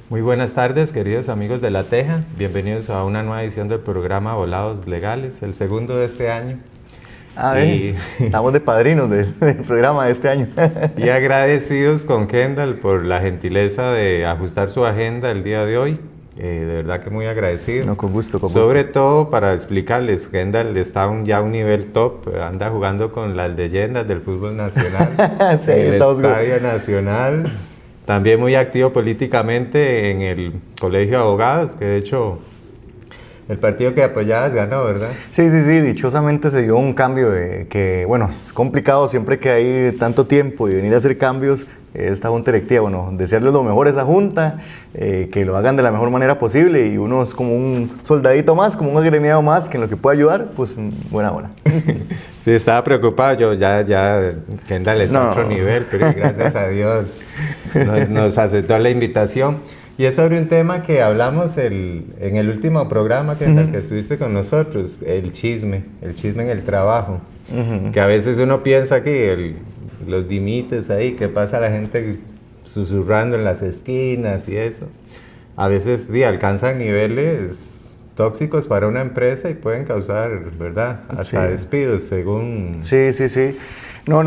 Muy buenas tardes, queridos amigos de La Teja. Bienvenidos a una nueva edición del programa Volados Legales, el segundo de este año. Estamos de padrinos del programa de este año. Y agradecidos con Kendall por la gentileza de ajustar su agenda el día de hoy. De verdad que muy agradecido. No, con gusto, con Sobre gusto. todo para explicarles, Kendall está ya a un nivel top, anda jugando con las leyendas del fútbol nacional, Sí, en el estamos Estadio Nacional. También muy activo políticamente en el Colegio de Abogados, que de hecho el partido que apoyabas ganó, ¿verdad? Sí, dichosamente se dio un cambio que, bueno, es complicado siempre que hay tanto tiempo y venir a hacer cambios. Esta junta directiva, bueno, desearles lo mejor a esa junta, que lo hagan de la mejor manera posible y uno es como un soldadito más, como un agremiado más que en lo que pueda ayudar, pues buena hora. Sí, estaba preocupado, yo ya Kendall está a otro nivel, pero gracias a Dios nos aceptó la invitación. Y es sobre un tema que hablamos en el último programa, Kendall, que estuviste con nosotros, el chisme en el trabajo, que a veces uno piensa que los límites ahí, que pasa la gente susurrando en las esquinas y eso, a veces alcanzan niveles tóxicos para una empresa y pueden causar, ¿verdad?, hasta despidos, según... Sí. No,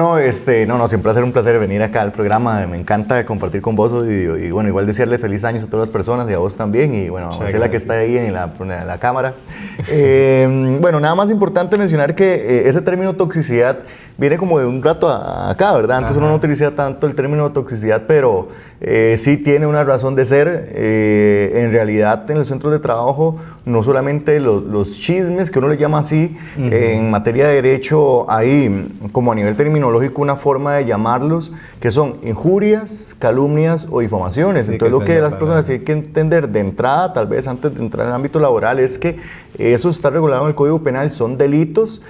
siempre va a ser un placer venir acá al programa. Me encanta compartir con vos y bueno, igual desearle feliz años a todas las personas y a vos también. Y bueno, a la que está ahí en la cámara. Bueno, nada más importante mencionar que ese término toxicidad viene como de un rato acá, ¿verdad? Antes uno no utilizaba tanto el término toxicidad, pero sí tiene una razón de ser. En realidad, en el centro de trabajo, no solamente los chismes, que uno le llama así, en materia de derecho hay como a nivel terminológico una forma de llamarlos, que son injurias, calumnias o difamaciones. Sí, entonces lo que las personas tienen que entender de entrada, tal vez antes de entrar en el ámbito laboral, es que eso está regulado en el Código Penal, son delitos,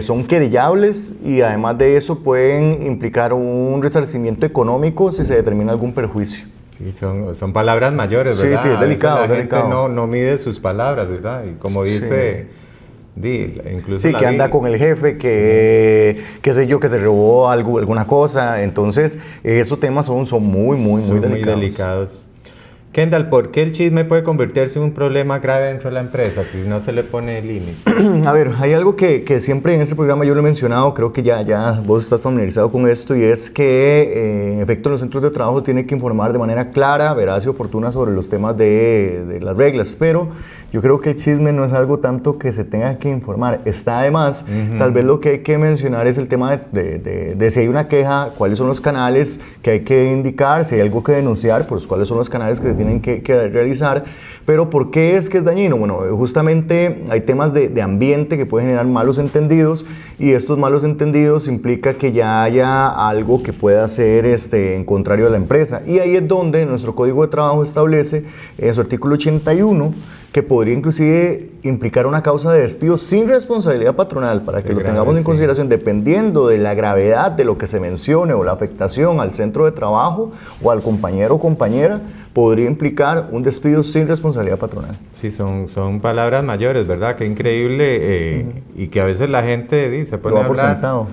son querellables y además de eso pueden implicar un resarcimiento económico si se determina algún perjuicio. Sí, son palabras mayores, ¿verdad? Sí, es delicado. La gente no mide sus palabras, ¿verdad? Y como dice... incluso sí, que anda con el jefe, qué sé yo, que se robó alguna cosa. Entonces, esos temas son muy delicados. Kendall, ¿por qué el chisme puede convertirse en un problema grave dentro de la empresa si no se le pone límite? A ver, hay algo que siempre en este programa yo lo he mencionado, creo que ya vos estás familiarizado con esto, y es que en efecto los centros de trabajo tienen que informar de manera clara, veraz y oportuna sobre los temas de las reglas, pero yo creo que el chisme no es algo tanto que se tenga que informar, está además, tal vez lo que hay que mencionar es el tema de si hay una queja, cuáles son los canales que hay que indicar, si hay algo que denunciar, pues cuáles son los canales que se tienen que realizar. Pero ¿por qué es que es dañino? Bueno, justamente hay temas de ambiente que pueden generar malos entendidos, y estos malos entendidos implica que ya haya algo que pueda ser en contrario de la empresa, y ahí es donde nuestro Código de Trabajo establece en su artículo 81 que podría inclusive implicar una causa de despido sin responsabilidad patronal, para que lo tengamos en consideración, dependiendo de la gravedad de lo que se mencione o la afectación al centro de trabajo o al compañero o compañera, podría implicar un despido sin responsabilidad patronal. Sí, son palabras mayores, ¿verdad? Qué increíble, y que a veces la gente se pone a hablar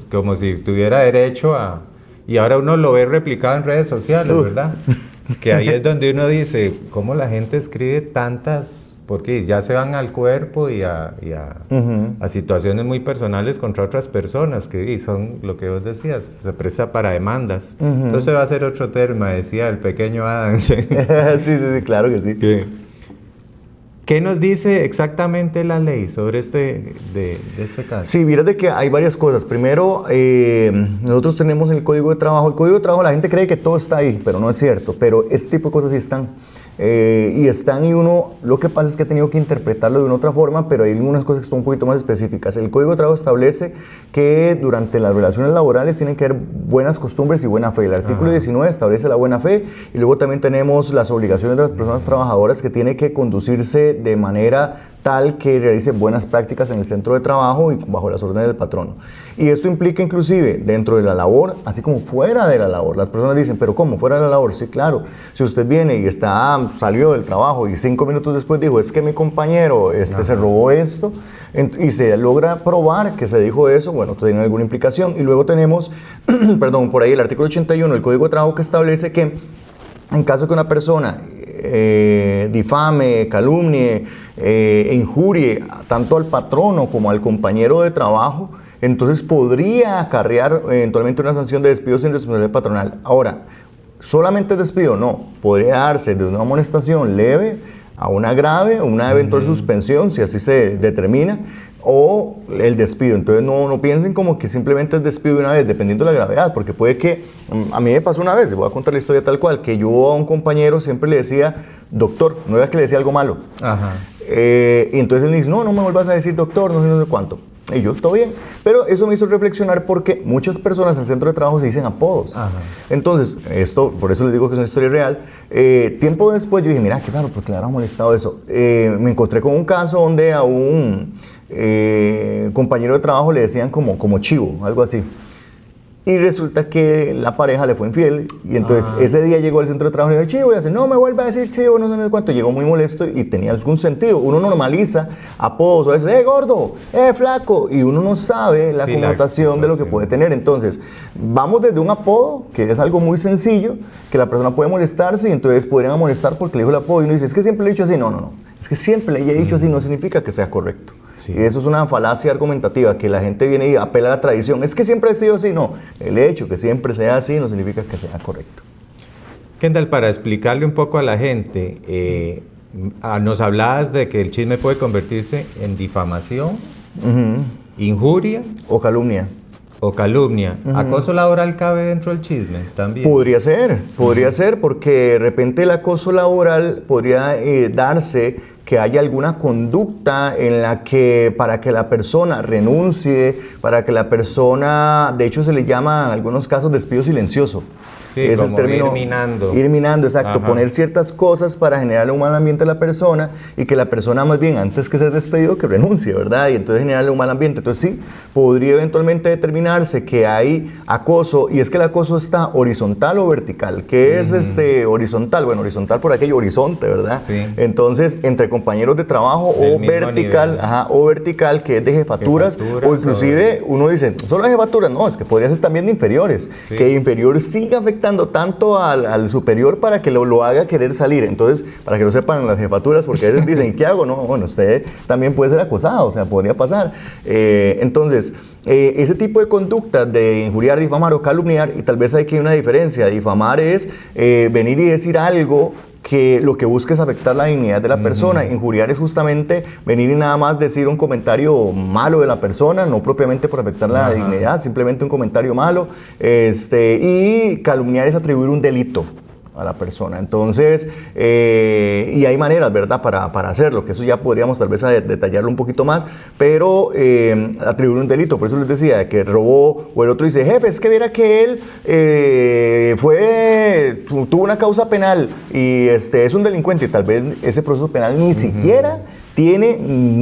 como si tuviera derecho a... Y ahora uno lo ve replicado en redes sociales, ¿verdad? Que ahí es donde uno dice, ¿cómo la gente escribe tantas? Porque ya se van al cuerpo y a situaciones muy personales contra otras personas, que son lo que vos decías, se presta para demandas. Entonces va a ser otro tema, decía el pequeño Adam. Sí, claro que sí. ¿Qué nos dice exactamente la ley sobre este caso? Sí, vieras de que hay varias cosas. Primero, nosotros tenemos el Código de Trabajo. El Código de Trabajo, la gente cree que todo está ahí, pero no es cierto. Pero este tipo de cosas sí están. Y uno, lo que pasa es que ha tenido que interpretarlo de una otra forma, pero hay algunas cosas que son un poquito más específicas. El Código de Trabajo establece que durante las relaciones laborales tienen que haber buenas costumbres y buena fe. El artículo 19 establece la buena fe, y luego también tenemos las obligaciones de las personas trabajadoras, que tienen que conducirse de manera tal que realice buenas prácticas en el centro de trabajo y bajo las órdenes del patrono. Y esto implica inclusive dentro de la labor, así como fuera de la labor. Las personas dicen, ¿pero cómo? ¿Fuera de la labor? Sí, claro. Si usted viene y salió del trabajo y 5 minutos después dijo, es que mi compañero se robó esto, y se logra probar que se dijo eso, bueno, tiene alguna implicación. Y luego tenemos, perdón, por ahí el artículo 81 del Código de Trabajo, que establece que En caso que una persona difame, calumnie, injurie tanto al patrono como al compañero de trabajo, entonces podría acarrear eventualmente una sanción de despido sin responsabilidad patronal. Ahora, solamente despido no, podría darse de una amonestación leve a una grave, una eventual suspensión, si así se determina, o el despido. Entonces no piensen como que simplemente es despido de una vez, dependiendo de la gravedad, porque puede que, a mí me pasó una vez, voy a contar la historia tal cual, que yo a un compañero siempre le decía doctor, no era que le decía algo malo. Ajá. Y entonces él me dice, no me vuelvas a decir doctor, no sé cuánto. Y yo, todo bien. Pero eso me hizo reflexionar porque muchas personas en el centro de trabajo se dicen apodos. Ajá. Entonces, por eso les digo que es una historia real. Tiempo después yo dije, mira, qué raro, porque le habrá molestado eso. Me encontré con un caso donde a un compañero de trabajo le decían como chivo, algo así. Y resulta que la pareja le fue infiel y entonces ese día llegó al centro de trabajo y le dijo, chivo, y hace, no me vuelva a decir chivo, no sé cuánto. Llegó muy molesto y tenía algún sentido. Uno normaliza apodos, a veces, gordo, flaco, y uno no sabe la connotación de lo que puede tener. Entonces, vamos desde un apodo, que es algo muy sencillo, que la persona puede molestarse y entonces podrían molestar porque le dijo el apodo y uno dice, es que siempre le he dicho así. No. Es que siempre le he dicho así no significa que sea correcto. Sí. Y eso es una falacia argumentativa, que la gente viene y apela a la tradición. Es que siempre ha sido así. No, el hecho que siempre sea así no significa que sea correcto. Kendall, para explicarle un poco a la gente, nos hablabas de que el chisme puede convertirse en difamación, injuria o calumnia. ¿Acoso laboral cabe dentro del chisme también? Podría ser, porque de repente el acoso laboral podría darse que haya alguna conducta en la que para que la persona renuncie, para que la persona, de hecho se le llama en algunos casos despido silencioso. Sí, es como el término, ir minando, exacto. Ajá. Poner ciertas cosas para generarle un mal ambiente a la persona y que la persona más bien, antes que ser despedido, que renuncie, ¿verdad? Y entonces generarle un mal ambiente. Entonces sí, podría eventualmente determinarse que hay acoso, y es que el acoso está horizontal o vertical. ¿Qué es horizontal? Bueno, horizontal por aquello horizonte, ¿verdad? Sí. Entonces, entre compañeros de trabajo o vertical, o vertical, que es de jefaturas o inclusive uno dice, solo de jefaturas, no, es que podría ser también de inferiores, sí. Que inferior siga afectando tanto al superior para que lo haga querer salir. Entonces, para que lo sepan las jefaturas, porque a veces dicen, ¿qué hago? No, bueno, usted también puede ser acosado, o sea, podría pasar. Entonces, ese tipo de conductas de injuriar, difamar o calumniar, y tal vez aquí hay una diferencia. Difamar es venir y decir algo que lo que busca es afectar la dignidad de la persona. Injuriar es justamente venir y nada más decir un comentario malo de la persona, no propiamente por afectar la dignidad, simplemente un comentario malo. Y calumniar es atribuir un delito a la persona. Entonces, y hay maneras, ¿verdad?, para hacerlo, que eso ya podríamos tal vez detallarlo un poquito más, pero atribuir un delito. Por eso les decía que robó, o el otro dice, jefe, es que viera que él tuvo una causa penal y es un delincuente, y tal vez ese proceso penal ni siquiera tiene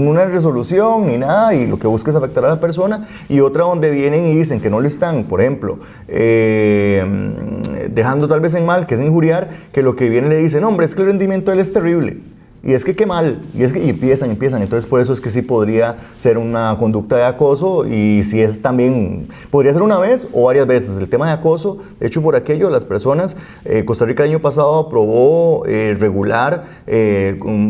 una resolución ni nada, y lo que busca es afectar a la persona. Y otra donde vienen y dicen que no le están, por ejemplo, dejando tal vez en mal, que es injuriar, que lo que viene le dicen, no, hombre, es que el rendimiento de él es terrible, y es que qué mal, y empiezan. Entonces, por eso es que sí podría ser una conducta de acoso, y si es también, podría ser una vez o varias veces. El tema de acoso, de hecho, por aquello, las personas, Costa Rica el año pasado aprobó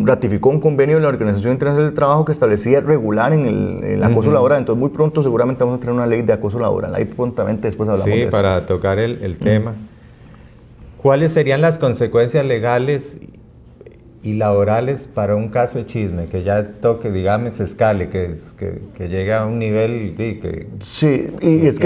ratificó un convenio de la Organización Internacional del Trabajo que establecía regular en el acoso laboral. Entonces, muy pronto seguramente vamos a tener una ley de acoso laboral. Ahí prontamente después hablamos de eso. Sí, para tocar el tema. ¿Cuáles serían las consecuencias legales y laborales para un caso de chisme que ya toque, digamos, escale, que llegue a un nivel que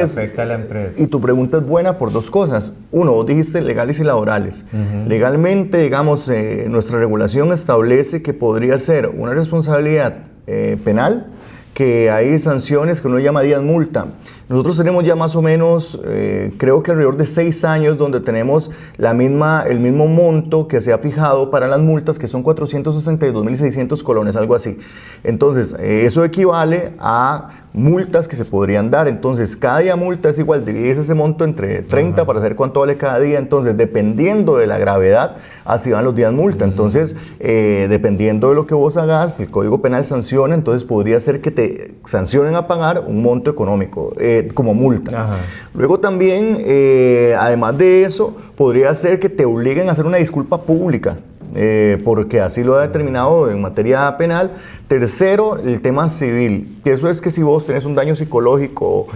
afecta a la empresa? Y tu pregunta es buena por dos cosas. Uno, vos dijiste legales y laborales. Legalmente, digamos, nuestra regulación establece que podría ser una responsabilidad penal, que hay sanciones que uno llama días multa. Nosotros tenemos ya más o menos, creo que alrededor de 6 años, donde tenemos el mismo monto que se ha fijado para las multas, que son 462.600 colones, algo así. Entonces, eso equivale a multas que se podrían dar. Entonces, cada día multa es igual, divides ese monto entre 30 para saber cuánto vale cada día. Entonces, dependiendo de la gravedad, así van los días multa. Entonces, dependiendo de lo que vos hagas, el Código Penal sanciona, entonces podría ser que te sancionen a pagar un monto económico. como multa. Ajá. Luego también, además de eso, podría ser que te obliguen a hacer una disculpa pública. Porque así lo ha determinado en materia penal. Tercero, el tema civil, que eso es que si vos tenés un daño psicológico,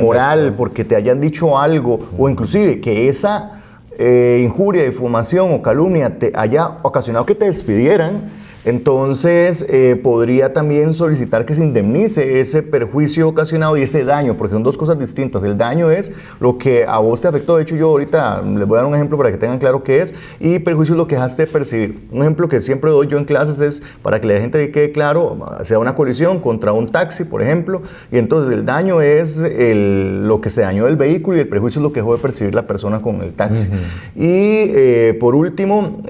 moral, porque te hayan dicho algo, o inclusive que esa injuria, difamación o calumnia te haya ocasionado que te despidieran, entonces podría también solicitar que se indemnice ese perjuicio ocasionado y ese daño, porque son dos cosas distintas. El daño es lo que a vos te afectó, de hecho yo ahorita les voy a dar un ejemplo para que tengan claro qué es, y perjuicio es lo que dejaste de percibir. Un ejemplo que siempre doy yo en clases es, para que la gente le quede claro, sea una colisión contra un taxi, por ejemplo, y entonces el daño es lo que se dañó del vehículo y el perjuicio es lo que dejó de percibir la persona con el taxi. Y por último,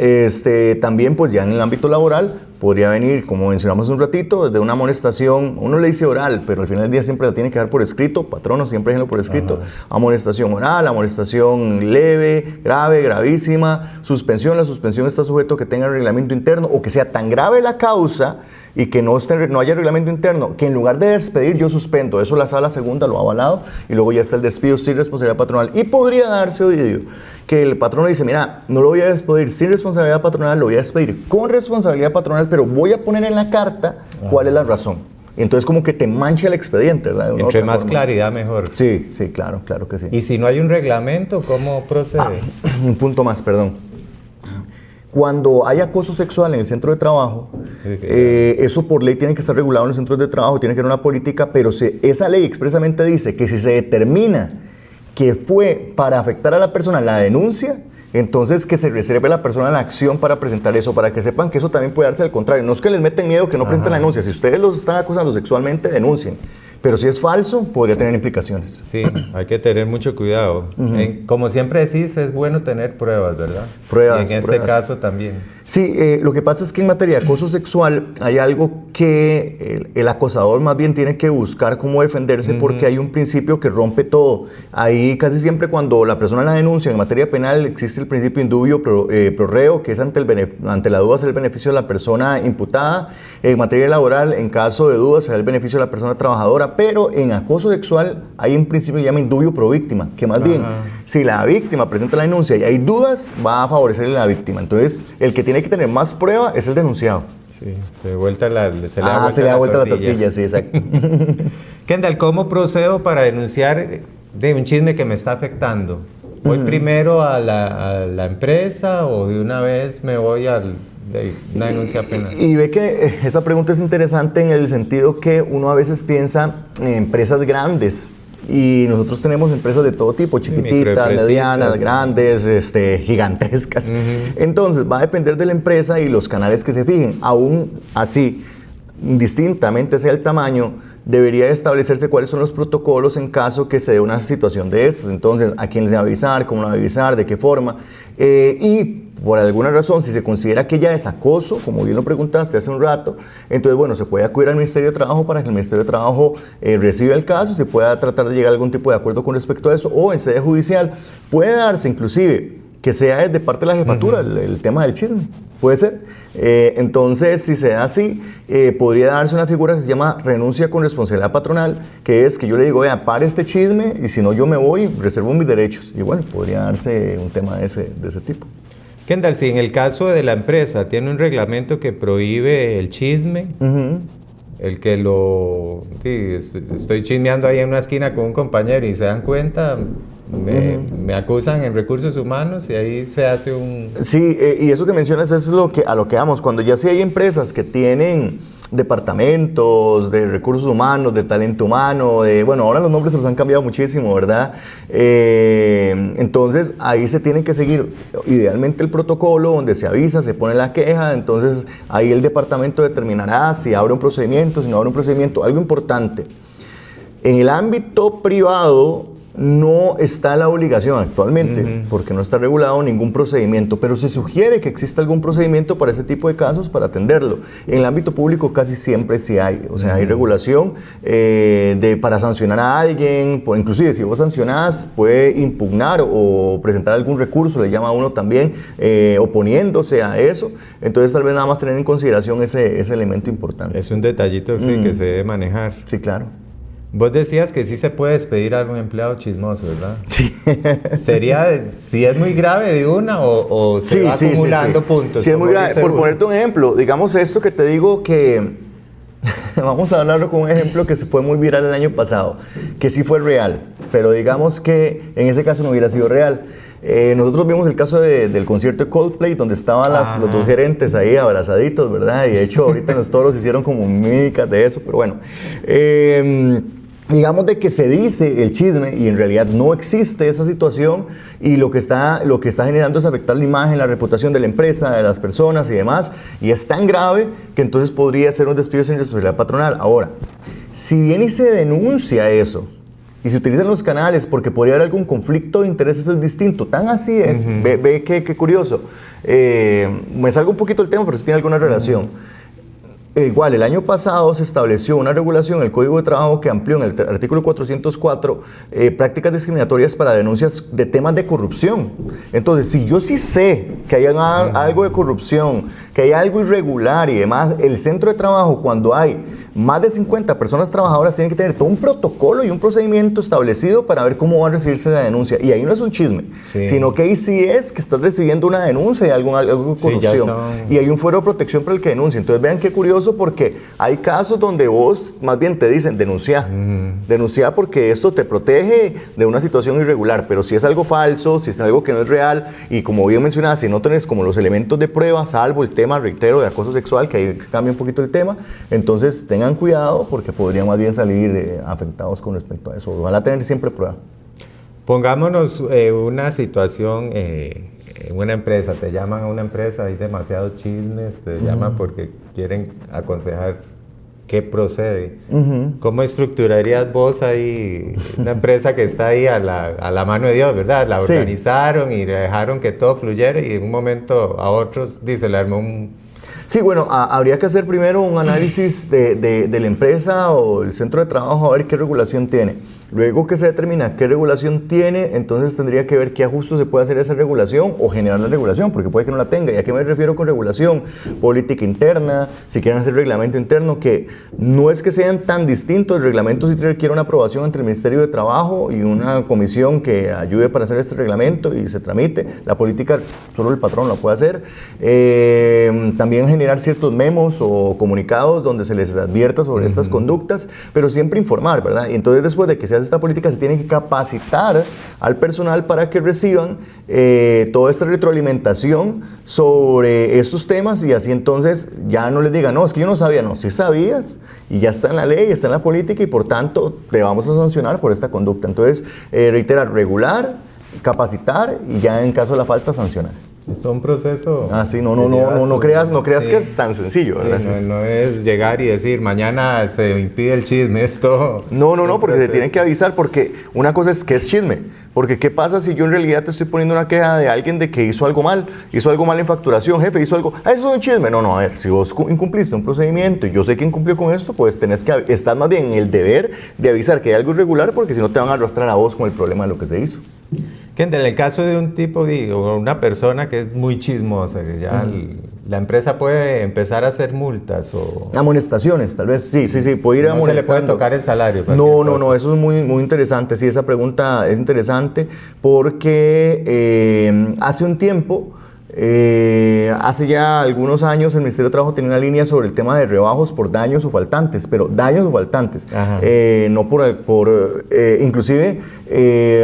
también pues ya en el ámbito laboral, podría venir, como mencionamos un ratito, de una amonestación, uno le dice oral, pero al final del día siempre la tiene que dar por escrito, patrono, siempre déjenlo por escrito. Amonestación oral, amonestación leve, grave, gravísima, suspensión. La suspensión está sujeto a que tenga reglamento interno o que sea tan grave la causa y que no haya reglamento interno, que en lugar de despedir yo suspendo. Eso la sala segunda lo ha avalado y luego ya está el despido sin responsabilidad patronal. Y podría darse, Ovidio, que el patrono dice, mira, no lo voy a despedir sin responsabilidad patronal, lo voy a despedir con responsabilidad patronal, pero voy a poner en la carta cuál es la razón. Entonces como que te mancha el expediente, ¿verdad? Entre más claridad, mejor. Sí, claro que sí. Y si no hay un reglamento, ¿cómo procede? Un punto más, perdón. Cuando hay acoso sexual en el centro de trabajo, eso por ley tiene que estar regulado en los centros de trabajo, tiene que haber una política, pero esa ley expresamente dice que si se determina que fue para afectar a la persona la denuncia, entonces que se reserve a la persona la acción para presentar eso, para que sepan que eso también puede darse al contrario. No es que les meten miedo que no presenten la denuncia, si ustedes los están acusando sexualmente, denuncien. Pero si es falso, podría tener implicaciones. Sí, hay que tener mucho cuidado. Como siempre decís, es bueno tener pruebas, ¿verdad? Pruebas. Y en este caso también. Sí, lo que pasa es que en materia de acoso sexual hay algo que el acosador más bien tiene que buscar cómo defenderse porque hay un principio que rompe todo. Ahí casi siempre cuando la persona la denuncia en materia penal existe el principio indubio pro reo, que es ante la duda será el beneficio de la persona imputada. En materia laboral, en caso de duda, será el beneficio de la persona trabajadora, pero en acoso sexual hay un principio que se llama indubio pro víctima, que más bien, si la víctima presenta la denuncia y hay dudas, va a favorecerle a la víctima. Entonces, el que tiene que tener más prueba es el denunciado. Sí, se le da vuelta la tortilla, sí, exacto. Kendall, ¿cómo procedo para denunciar de un chisme que me está afectando? ¿Voy primero a la empresa o de una vez me voy a una denuncia penal? Y ve que esa pregunta es interesante en el sentido que uno a veces piensa en empresas grandes. Y nosotros tenemos empresas de todo tipo, chiquititas, medianas, grandes, gigantescas. Entonces, va a depender de la empresa y los canales que se fijen. Aún así, distintamente sea el tamaño, debería establecerse cuáles son los protocolos en caso que se dé una situación de estas. Entonces, a quién les va a avisar, cómo le va a avisar, de qué forma. Y por alguna razón, si se considera que ya es acoso, como bien lo preguntaste hace un rato, entonces, bueno, se puede acudir al Ministerio de Trabajo para que el Ministerio de Trabajo reciba el caso, se pueda tratar de llegar a algún tipo de acuerdo con respecto a eso, o en sede judicial. Puede darse, inclusive, que sea desde parte de la jefatura el tema del chisme. Puede ser. Entonces, si se da así, podría darse una figura que se llama renuncia con responsabilidad patronal, que es que yo le digo, vea, pare este chisme y si no yo me voy, reservo mis derechos. Y bueno, podría darse un tema de ese tipo. Kendall, si en el caso de la empresa tiene un reglamento que prohíbe el chisme, el que estoy chismeando ahí en una esquina con un compañero y se dan cuenta, me acusan en recursos humanos y ahí se hace un... Sí, y eso que mencionas es a lo que vamos. Cuando ya sí hay empresas que tienen departamentos de recursos humanos, de talento humano, bueno, ahora los nombres se los han cambiado muchísimo, ¿verdad? Entonces ahí se tiene que seguir idealmente el protocolo donde se avisa, se pone la queja, entonces ahí el departamento determinará si abre un procedimiento, si no abre un procedimiento. Algo importante, en el ámbito privado no está la obligación actualmente, porque no está regulado ningún procedimiento, pero se sugiere que exista algún procedimiento para ese tipo de casos para atenderlo. En el ámbito público casi siempre sí hay, o sea, hay regulación para sancionar a alguien, inclusive si vos sancionás puede impugnar o presentar algún recurso, le llama a uno también, oponiéndose a eso. Entonces tal vez nada más tener en consideración ese elemento importante. Es un detallito, sí, que se debe manejar. Sí, claro. Vos decías que sí se puede despedir a algún empleado chismoso, ¿verdad? Sí. ¿Sería, si es muy grave de una o se va acumulando puntos? Sí, es muy grave. Por ponerte un ejemplo, digamos esto que te digo que... Vamos a hablarlo con un ejemplo que se fue muy viral el año pasado, que sí fue real, pero digamos que en ese caso no hubiera sido real. Nosotros vimos el caso del concierto de Coldplay, donde estaban los dos gerentes ahí abrazaditos, ¿verdad? Y de hecho ahorita en los toros hicieron como mímicas de eso, pero bueno. Digamos de que se dice el chisme y en realidad no existe esa situación y lo que está generando es afectar la imagen, la reputación de la empresa, de las personas y demás, y es tan grave que entonces podría ser un despido sin responsabilidad patronal. Ahora, si viene y se denuncia eso y se utilizan los canales porque podría haber algún conflicto de intereses, es distinto. Tan así es. Ve qué curioso. Me salgo un poquito del tema, pero sí tiene alguna relación. Igual, el año pasado se estableció una regulación en el Código de Trabajo que amplió en el artículo 404 prácticas discriminatorias para denuncias de temas de corrupción. Entonces, si yo sí sé que hay algo de corrupción, que hay algo irregular y demás, el centro de trabajo, cuando hay más de 50 personas trabajadoras, tiene que tener todo un protocolo y un procedimiento establecido para ver cómo va a recibirse la denuncia. Y ahí no es un chisme, sino que ahí sí es que estás recibiendo una denuncia y algo de corrupción. Y hay un fuero de protección para el que denuncia. Entonces, vean qué curioso, porque hay casos donde vos más bien te dicen denuncia, denuncia porque esto te protege de una situación irregular, pero si es algo falso, si es algo que no es real y como bien mencionaba, si no tenés como los elementos de prueba, salvo el tema, reitero, de acoso sexual, que ahí cambia un poquito el tema, entonces tengan cuidado porque podrían más bien salir afectados con respecto a eso. Ojalá tener siempre prueba. Pongámonos una situación en una empresa, te llaman a una empresa, hay demasiados chismes, te llaman porque quieren aconsejar qué procede. ¿Cómo estructurarías vos ahí una empresa que está ahí a la mano de Dios, ¿verdad? La organizaron y dejaron que todo fluyera y de un momento a otro, dice, le armó un... Sí, bueno, habría que hacer primero un análisis de la empresa o el centro de trabajo a ver qué regulación tiene. Luego que se determina qué regulación tiene, entonces tendría que ver qué ajustes se puede hacer a esa regulación o generar la regulación, porque puede que no la tenga. ¿Y a qué me refiero con regulación? Política interna, si quieren hacer reglamento interno, que no es que sean tan distintos. El reglamento sí requiere una aprobación entre el Ministerio de Trabajo y una comisión que ayude para hacer este reglamento y se tramite. La política solo el patrón la puede hacer. También generar ciertos memos o comunicados donde se les advierta sobre estas conductas, pero siempre informar, ¿verdad? Y entonces después de que se hace esta política se tiene que capacitar al personal para que reciban toda esta retroalimentación sobre estos temas y así entonces ya no les digan, no, es que yo no sabía, no, sí sabías y ya está en la ley, está en la política y por tanto te vamos a sancionar por esta conducta. Entonces, reiterar, regular, capacitar y ya en caso de la falta sancionar. Es todo un proceso. Sí, no creas sí, que es tan sencillo, ¿verdad? Sí, no es llegar y decir, mañana se impide el chisme, esto. No, porque se tienen que avisar, porque una cosa es que es chisme, porque ¿qué pasa si yo en realidad te estoy poniendo una queja de alguien de que hizo algo mal en facturación, jefe, hizo algo, eso es un chisme? No, a ver, si vos incumpliste un procedimiento y yo sé que incumplió con esto, pues estás más bien en el deber de avisar que hay algo irregular, porque si no te van a arrastrar a vos con el problema de lo que se hizo. En el caso de un tipo, o una persona que es muy chismosa, que ya la empresa puede empezar a hacer multas o... Amonestaciones, tal vez, sí, puede ir amonestando. No se le puede tocar el salario. No, eso es muy interesante, sí, esa pregunta es interesante porque hace un tiempo... hace ya algunos años el Ministerio de Trabajo tenía una línea sobre el tema de rebajos por daños o faltantes, pero daños o faltantes, no inclusive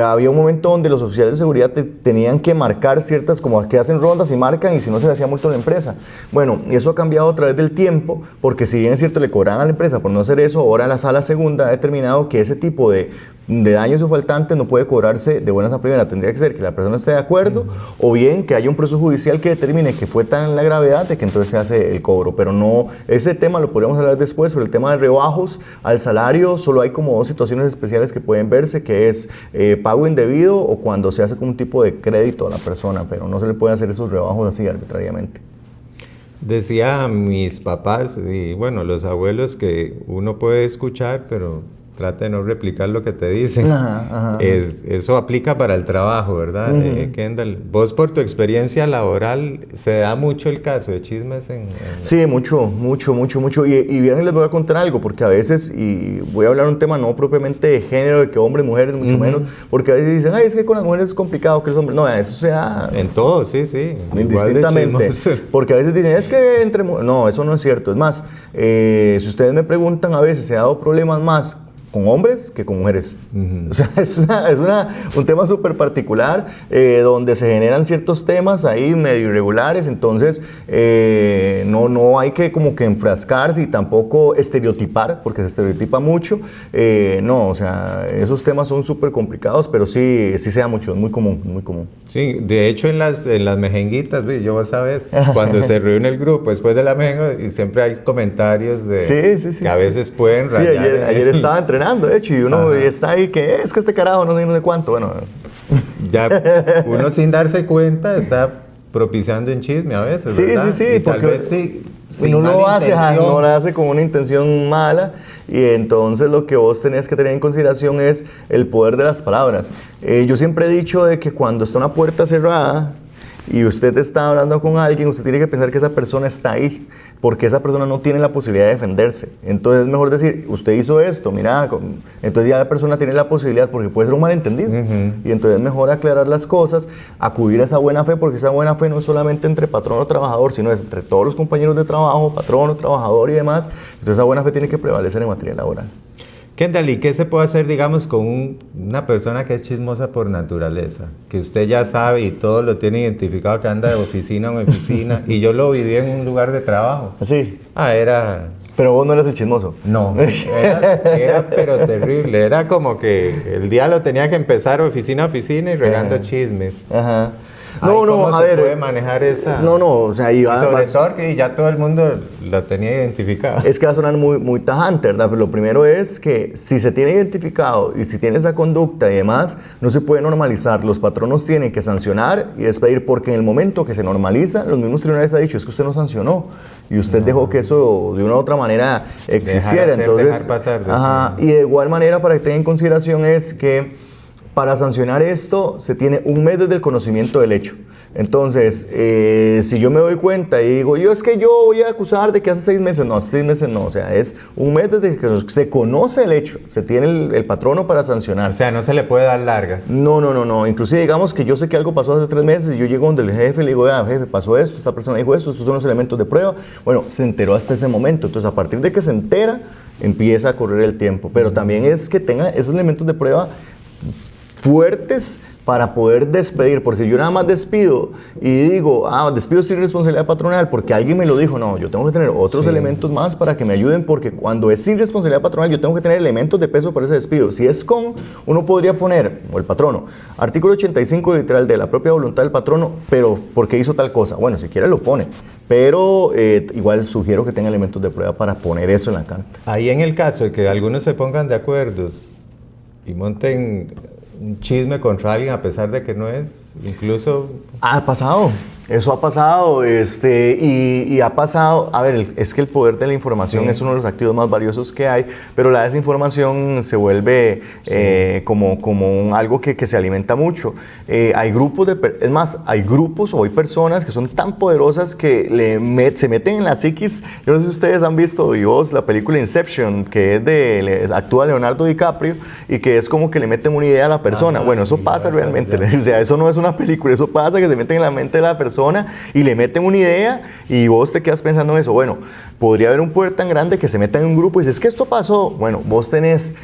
había un momento donde los oficiales de seguridad tenían que marcar ciertas, como que hacen rondas y marcan y si no se le hacía multa a la empresa. Bueno, eso ha cambiado a través del tiempo, porque si bien es cierto le cobraban a la empresa por no hacer eso, ahora la Sala Segunda ha determinado que ese tipo de daños o faltantes no puede cobrarse de buenas a primeras. Tendría que ser que la persona esté de acuerdo o bien que haya un proceso judicial que determine que fue tan la gravedad de que entonces se hace el cobro, pero no, ese tema lo podríamos hablar después, pero el tema de rebajos al salario, solo hay como dos situaciones especiales que pueden verse, que es pago indebido o cuando se hace como un tipo de crédito a la persona, pero no se le puede hacer esos rebajos así arbitrariamente. Decía a mis papás y bueno, los abuelos que uno puede escuchar, pero trata de no replicar lo que te dicen. Ajá. Eso aplica para el trabajo, ¿verdad? Kendall, vos por tu experiencia laboral, ¿se da mucho el caso de chismes Sí, mucho. Y bien, les voy a contar algo, porque a veces, y voy a hablar un tema no propiamente de género, de que hombres, mujeres, mucho menos, porque a veces dicen, ay, es que con las mujeres es complicado que los hombres. No, eso se da... En todo, sí. Indistintamente. Porque a veces dicen, es que entre... No, eso no es cierto. Es más, si ustedes me preguntan, a veces se ha dado problemas más con hombres que con mujeres. O sea, es un tema súper particular donde se generan ciertos temas ahí medio irregulares, entonces no hay que como que enfrascarse y tampoco estereotipar, porque se estereotipa mucho. No, o sea, esos temas son súper complicados, pero sí se da mucho, es muy común. Sí, de hecho en las mejenguitas, yo vos sabes, cuando se reúne el grupo después de la mejenga, y siempre hay comentarios de que a veces pueden rayar. Sí, ayer estaba entrenando, de hecho, y uno está ahí que es que este carajo no sé cuánto, bueno. Ya uno sin darse cuenta está propiciando un chisme a veces, ¿verdad? Sí, y tal vez sí. No lo hace con una intención mala, y entonces lo que vos tenés que tener en consideración es el poder de las palabras. Yo siempre he dicho de que cuando está una puerta cerrada y usted está hablando con alguien, usted tiene que pensar que esa persona está ahí, porque esa persona no tiene la posibilidad de defenderse. Entonces es mejor decir, usted hizo esto, mira, entonces ya la persona tiene la posibilidad, porque puede ser un malentendido, y entonces es mejor aclarar las cosas, acudir a esa buena fe, porque esa buena fe no es solamente entre patrón o trabajador, sino es entre todos los compañeros de trabajo, patrón o trabajador y demás. Entonces esa buena fe tiene que prevalecer en materia laboral. Kendall, ¿y qué se puede hacer, digamos, con una persona que es chismosa por naturaleza? Que usted ya sabe y todo lo tiene identificado, que anda de oficina en oficina, y yo lo viví en un lugar de trabajo. ¿Sí? Era... Pero vos no eres el chismoso. No, era pero terrible. Era como que el día lo tenía que empezar oficina a oficina y regando chismes. Ajá. ¿Cómo se puede manejar esa? O sea, sobre todo que ya todo el mundo lo tenía identificado. Es que va a sonar muy tajante, ¿verdad? Pero lo primero es que si se tiene identificado y si tiene esa conducta y demás, no se puede normalizar. Los patronos tienen que sancionar y despedir, porque en el momento que se normaliza, los mismos tribunales han dicho, es que usted no sancionó y usted dejó que eso de una u otra manera existiera. Dejar pasar. Y de igual manera, para que tengan en consideración, es que para sancionar esto se tiene un mes desde el conocimiento del hecho. Entonces, si yo me doy cuenta y digo, yo voy a acusar de que hace 6 meses, no, hace 6 meses no, o sea, es un mes desde que se conoce el hecho, se tiene el patrono para sancionar. O sea, no se le puede dar largas. No, inclusive digamos que yo sé que algo pasó hace 3 meses y yo llego donde el jefe y le digo, jefe, pasó esto, esta persona dijo esto, estos son los elementos de prueba. Bueno, se enteró hasta ese momento, entonces a partir de que se entera, empieza a correr el tiempo, pero también es que tenga esos elementos de prueba fuertes para poder despedir, porque yo nada más despido y digo, despido sin responsabilidad patronal porque alguien me lo dijo. No, yo tengo que tener otros elementos más para que me ayuden, porque cuando es sin responsabilidad patronal yo tengo que tener elementos de peso para ese despido. Si es uno podría poner, o el patrono, artículo 85 literal de la propia voluntad del patrono, pero porque hizo tal cosa. Bueno, si quiere lo pone, pero igual sugiero que tenga elementos de prueba para poner eso en la carta. Ahí en el caso de que algunos se pongan de acuerdo y monten un chisme contra alguien a pesar de que no es, incluso... Ha pasado, eso ha pasado, y ha pasado, a ver, es que el poder de la información es uno de los activos más valiosos que hay, pero la desinformación se vuelve como algo que se alimenta mucho. Hay grupos es más, hay grupos o hay personas que son tan poderosas que se meten en la psiquis. Yo no sé si ustedes han visto, y vos, la película Inception, que es actúa Leonardo DiCaprio, y que es como que le meten una idea a la persona. Bueno, eso pasa realmente, o sea, eso no es una película, eso pasa, que se meten en la mente de la persona y le meten una idea y vos te quedas pensando en eso. Bueno, podría haber un poder tan grande que se meta en un grupo y dices, es que esto pasó. Bueno, vos tenés,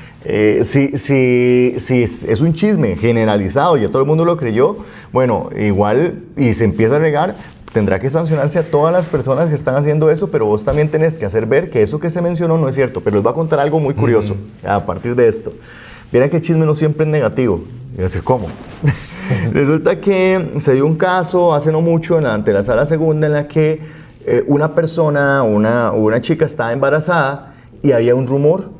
si es un chisme generalizado y ya todo el mundo lo creyó, bueno, igual, y se empieza a regar, tendrá que sancionarse a todas las personas que están haciendo eso, pero vos también tenés que hacer ver que eso que se mencionó no es cierto. Pero les voy a contar algo muy curioso a partir de esto. Vieran que el chisme no siempre es negativo. Y decir, ¿cómo? Resulta que se dio un caso hace no mucho ante la sala segunda en la que una persona, una chica estaba embarazada y había un rumor.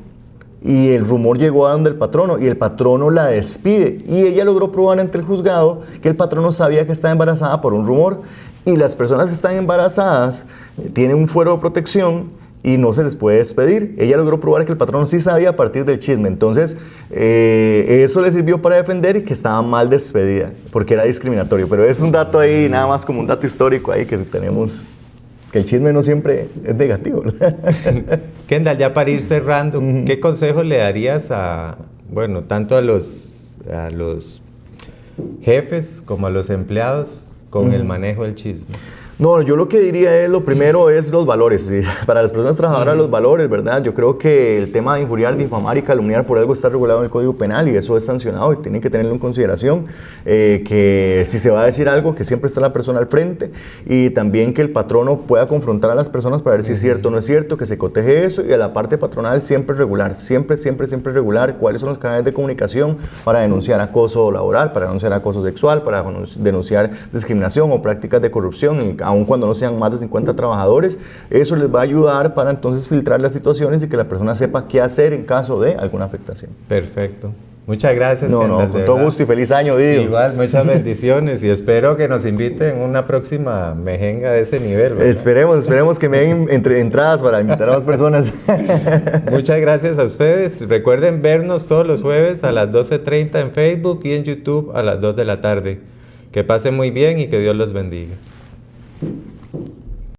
Y el rumor llegó a donde el patrono y el patrono la despide. Y ella logró probar ante el juzgado que el patrono sabía que estaba embarazada por un rumor. Y las personas que están embarazadas tienen un fuero de protección y no se les puede despedir. Ella logró probar que el patrono sí sabía a partir del chisme. Entonces, eso le sirvió para defender y que estaba mal despedida, porque era discriminatorio. Pero es un dato ahí, nada más como un dato histórico ahí que tenemos, que el chisme no siempre es negativo. Kendall, ya para ir cerrando, ¿qué consejo le darías bueno, tanto a los jefes como a los empleados con el manejo del chisme? No, yo lo que diría es, lo primero es los valores. ¿Sí? Para las personas trabajadoras, los valores, ¿verdad? Yo creo que el tema de injuriar, difamar y calumniar por algo está regulado en el Código Penal y eso es sancionado y tienen que tenerlo en consideración. Que si se va a decir algo, que siempre está la persona al frente y también que el patrono pueda confrontar a las personas para ver si es cierto o no es cierto, que se coteje eso y a la parte patronal siempre regular, siempre regular cuáles son los canales de comunicación para denunciar acoso laboral, para denunciar acoso sexual, para denunciar discriminación o prácticas de corrupción, aun cuando no sean más de 50 trabajadores. Eso les va a ayudar para entonces filtrar las situaciones y que la persona sepa qué hacer en caso de alguna afectación. Perfecto. Muchas gracias. No, Kendall, con todo gusto y feliz año, Didio. Igual, muchas bendiciones y espero que nos inviten a una próxima mejenga de ese nivel, ¿verdad? Esperemos que me den entradas para invitar a más personas. Muchas gracias a ustedes. Recuerden vernos todos los jueves a las 12:30 en Facebook y en YouTube a las 2 de la tarde. Que pasen muy bien y que Dios los bendiga.